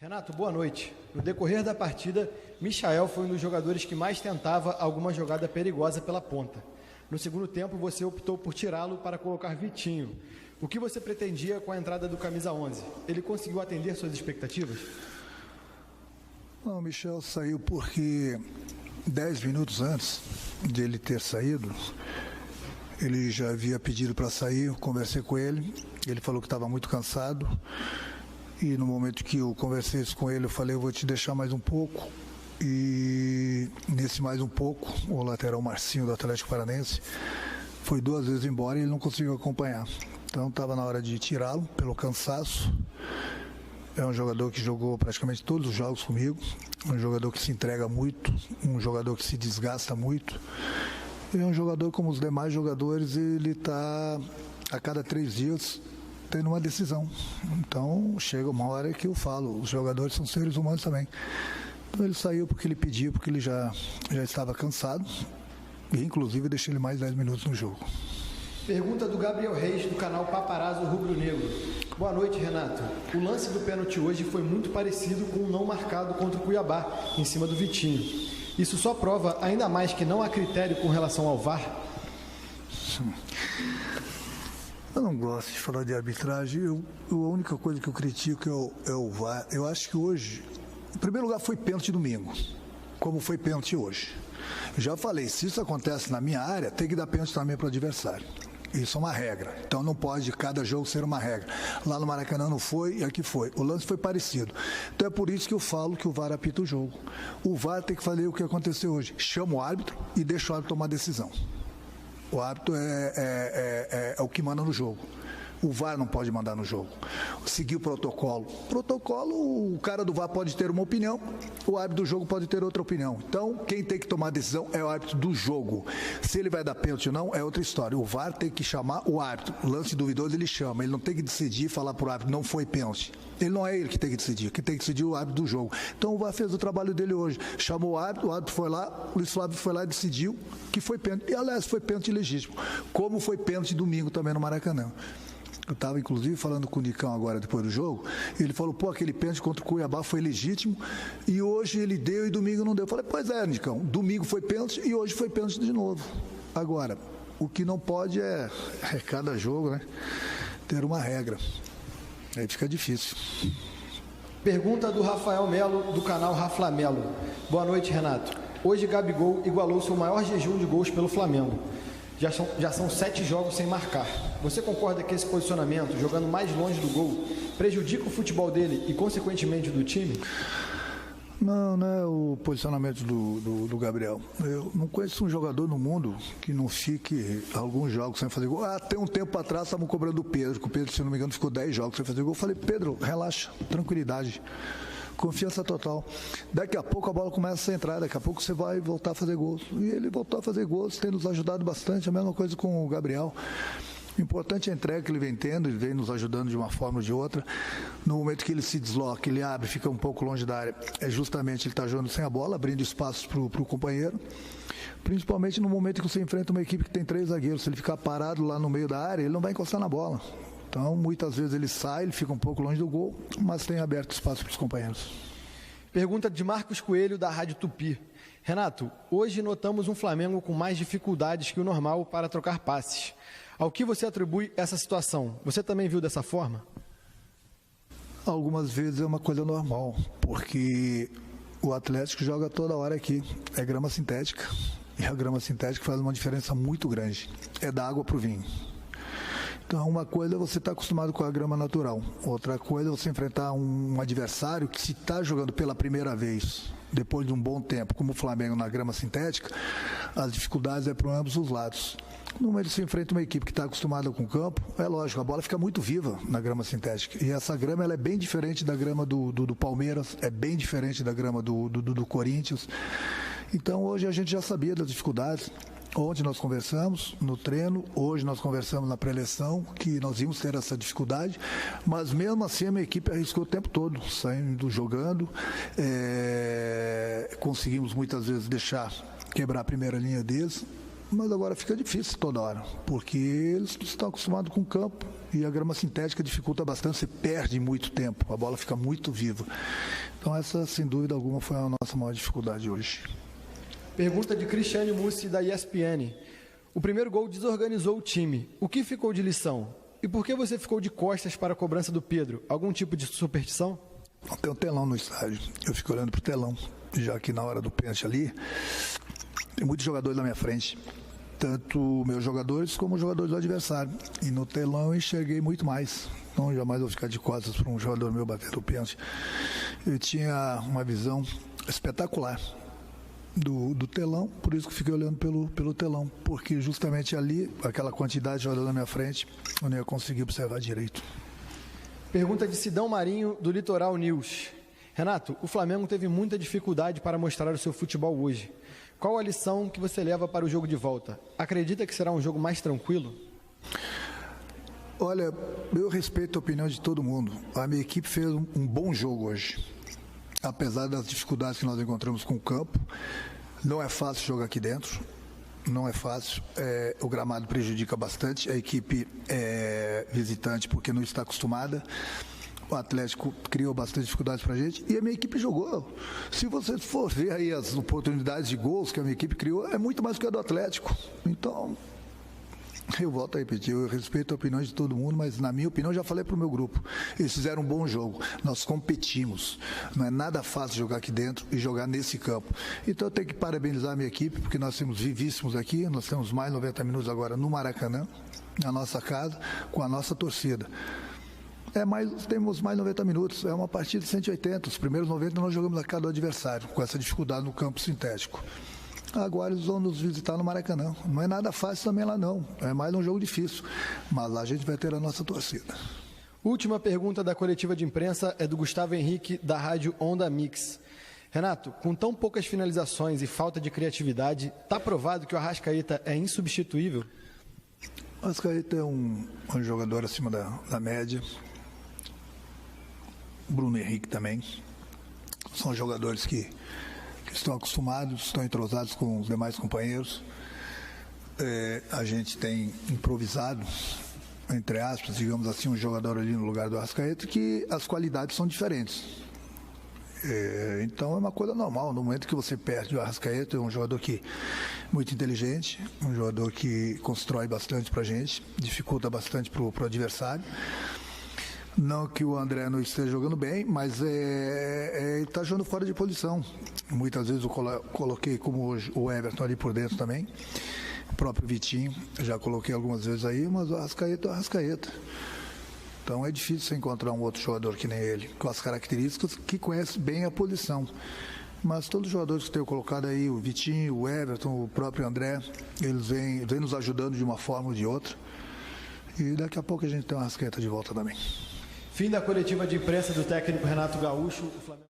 Renato, boa noite. No decorrer da partida, Michael foi um dos jogadores que mais tentava alguma jogada perigosa pela ponta. No segundo tempo, você optou por tirá-lo para colocar Vitinho. O que você pretendia com a entrada do camisa 11? Ele conseguiu atender suas expectativas? Não, o Michel saiu porque 10 minutos antes de ele ter saído, ele já havia pedido para sair, eu conversei com ele, ele falou que estava muito cansado. E no momento que eu conversei isso com ele, eu falei, eu vou te deixar mais um pouco. E nesse mais um pouco, o lateral Marcinho do Atlético Paranense foi 2 vezes embora e ele não conseguiu acompanhar. Então estava na hora de tirá-lo pelo cansaço. É um jogador que jogou praticamente todos os jogos comigo, um jogador que se entrega muito, um jogador que se desgasta muito. E é um jogador como os demais jogadores, ele está a cada 3 dias tendo uma decisão. Então chega uma hora que eu falo, os jogadores são seres humanos também. Então ele saiu porque ele pediu, porque ele já estava cansado e inclusive deixei ele mais 10 minutos no jogo. Pergunta do Gabriel Reis, do canal Paparazzo Rubro Negro. Boa noite, Renato. O lance do pênalti hoje foi muito parecido com o não marcado contra o Cuiabá, em cima do Vitinho. Isso só prova ainda mais que não há critério com relação ao VAR? Eu não gosto de falar de arbitragem. A única coisa que eu critico é o VAR. Eu acho que hoje, em primeiro lugar, foi pênalti domingo, como foi pênalti hoje. Eu já falei, se isso acontece na minha área, tem que dar pênalti também para o adversário. Isso é uma regra. Então não pode cada jogo ser uma regra. Lá no Maracanã não foi e aqui foi. O lance foi parecido. Então é por isso que eu falo que o VAR apita o jogo. O VAR tem que fazer o que aconteceu hoje. Chama o árbitro e deixa o árbitro tomar decisão. O árbitro é o que manda no jogo. O VAR não pode mandar no jogo. Seguir o protocolo. O cara do VAR pode ter uma opinião, o árbitro do jogo pode ter outra opinião. Então, quem tem que tomar a decisão é o árbitro do jogo. Se ele vai dar pênalti ou não, é outra história. O VAR tem que chamar o árbitro. O lance duvidoso ele chama. Ele não tem que decidir e falar para o árbitro, não foi pênalti. Ele não é ele que tem que decidir. Quem tem que decidir é o árbitro do jogo. Então, o VAR fez o trabalho dele hoje. Chamou o árbitro foi lá, o Luiz Flávio foi lá e decidiu que foi pênalti. E, aliás, foi pênalti legítimo. Como foi pênalti domingo também no Maracanã. Eu estava, inclusive, falando com o Nicão agora, depois do jogo, ele falou, aquele pênalti contra o Cuiabá foi legítimo, e hoje ele deu e domingo não deu. Eu falei, pois é, Nicão, domingo foi pênalti e hoje foi pênalti de novo. Agora, o que não pode é cada jogo, né, ter uma regra. Aí fica difícil. Pergunta do Rafael Melo, do canal Raflamelo. Boa noite, Renato. Hoje, Gabigol igualou seu maior jejum de gols pelo Flamengo. Já são 7 jogos sem marcar. Você concorda que esse posicionamento, jogando mais longe do gol, prejudica o futebol dele e, consequentemente, do time? Não é o posicionamento do Gabriel. Eu não conheço um jogador no mundo que não fique alguns jogos sem fazer gol. Tem um tempo atrás estavam cobrando o Pedro, que o Pedro, se não me engano, ficou 10 jogos sem fazer gol. Eu falei, Pedro, relaxa, tranquilidade. Confiança total. Daqui a pouco a bola começa a entrar, daqui a pouco você vai voltar a fazer gols. E ele voltou a fazer gols, tem nos ajudado bastante, a mesma coisa com o Gabriel. O importante é a entrega que ele vem tendo, ele vem nos ajudando de uma forma ou de outra. No momento que ele se desloca, ele abre, fica um pouco longe da área, é justamente ele está jogando sem a bola, abrindo espaços para o companheiro. Principalmente no momento que você enfrenta uma equipe que tem 3 zagueiros, se ele ficar parado lá no meio da área, ele não vai encostar na bola. Então, muitas vezes ele sai, ele fica um pouco longe do gol, mas tem aberto espaço para os companheiros. Pergunta de Marcos Coelho, da Rádio Tupi. Renato, hoje notamos um Flamengo com mais dificuldades que o normal para trocar passes. Ao que você atribui essa situação? Você também viu dessa forma? Algumas vezes é uma coisa normal, porque o Atlético joga toda hora aqui. É grama sintética, e a grama sintética faz uma diferença muito grande. É da água para o vinho. Então, uma coisa é você estar acostumado com a grama natural. Outra coisa é você enfrentar um adversário que, se está jogando pela primeira vez, depois de um bom tempo, como o Flamengo na grama sintética, as dificuldades é para ambos os lados. No momento que você enfrenta uma equipe que está acostumada com o campo, é lógico, a bola fica muito viva na grama sintética. E essa grama ela é bem diferente da grama do Palmeiras, é bem diferente da grama do Corinthians. Então, hoje a gente já sabia das dificuldades. Ontem nós conversamos no treino, hoje nós conversamos na pré-eleição que nós íamos ter essa dificuldade, mas mesmo assim a minha equipe arriscou o tempo todo, saindo, jogando, conseguimos muitas vezes quebrar a primeira linha deles, Mas agora fica difícil toda hora, porque eles estão acostumados com o campo e a grama sintética dificulta bastante, você perde muito tempo, a bola fica muito viva. Então essa, sem dúvida alguma, foi a nossa maior dificuldade hoje. Pergunta de Cristiane Mussi, da ESPN. O primeiro gol desorganizou o time. O que ficou de lição? E por que você ficou de costas para a cobrança do Pedro? Algum tipo de superstição? Tem um telão no estádio, eu fico olhando para o telão, já que na hora do pênalti ali, tem muitos jogadores na minha frente, tanto meus jogadores como os jogadores do adversário. E no telão eu enxerguei muito mais. Então jamais vou ficar de costas para um jogador meu bater o pênalti. Eu tinha uma visão espetacular do telão, por isso que fiquei olhando pelo telão, porque justamente ali, aquela quantidade de jogadores na minha frente, eu não ia conseguir observar direito. Pergunta de Sidão Marinho, do Litoral News. Renato, o Flamengo teve muita dificuldade para mostrar o seu futebol hoje. Qual a lição que você leva para o jogo de volta? Acredita que será um jogo mais tranquilo? Olha, eu respeito a opinião de todo mundo. A minha equipe fez um bom jogo hoje. Apesar das dificuldades que nós encontramos com o campo, não é fácil jogar aqui dentro. Não é fácil, o gramado prejudica bastante, a equipe é visitante porque não está acostumada, o Atlético criou bastante dificuldades para a gente e a minha equipe jogou. Se você for ver aí as oportunidades de gols que a minha equipe criou, é muito mais do que a do Atlético. Então, eu volto a repetir, eu respeito a opinião de todo mundo, mas na minha opinião, já falei para o meu grupo, eles fizeram um bom jogo, nós competimos, não é nada fácil jogar aqui dentro e jogar nesse campo. Então eu tenho que parabenizar a minha equipe, porque nós temos vivíssimos aqui, nós temos mais 90 minutos agora no Maracanã, na nossa casa, com a nossa torcida. Temos mais 90 minutos, é uma partida de 180, os primeiros 90 nós jogamos a cada adversário, com essa dificuldade no campo sintético. Agora eles vão nos visitar no Maracanã. Não é nada fácil também lá não. É mais um jogo difícil. Mas lá a gente vai ter a nossa torcida. Última pergunta da coletiva de imprensa é do Gustavo Henrique, da rádio Onda Mix. Renato, com tão poucas finalizações e falta de criatividade, está provado que o Arrascaeta é insubstituível? O Arrascaeta é um jogador acima da média. Bruno Henrique também. São jogadores que estão acostumados, estão entrosados com os demais companheiros. A gente tem improvisado, entre aspas, digamos assim, um jogador ali no lugar do Arrascaeta, que as qualidades são diferentes. Então é uma coisa normal, no momento que você perde o Arrascaeta, é um jogador muito inteligente, um jogador que constrói bastante pra gente, dificulta bastante pro adversário. Não que o André não esteja jogando bem, mas ele está jogando fora de posição. Muitas vezes eu coloquei como hoje o Everton ali por dentro também. O próprio Vitinho, já coloquei algumas vezes aí, mas o Arrascaeta é o Arrascaeta. Então é difícil você encontrar um outro jogador que nem ele, com as características, que conhece bem a posição. Mas todos os jogadores que eu tenho colocado aí, o Vitinho, o Everton, o próprio André, eles vêm nos ajudando de uma forma ou de outra. E daqui a pouco a gente tem uma Arrascaeta de volta também. Fim da coletiva de imprensa do técnico Renato Gaúcho. O Flamengo...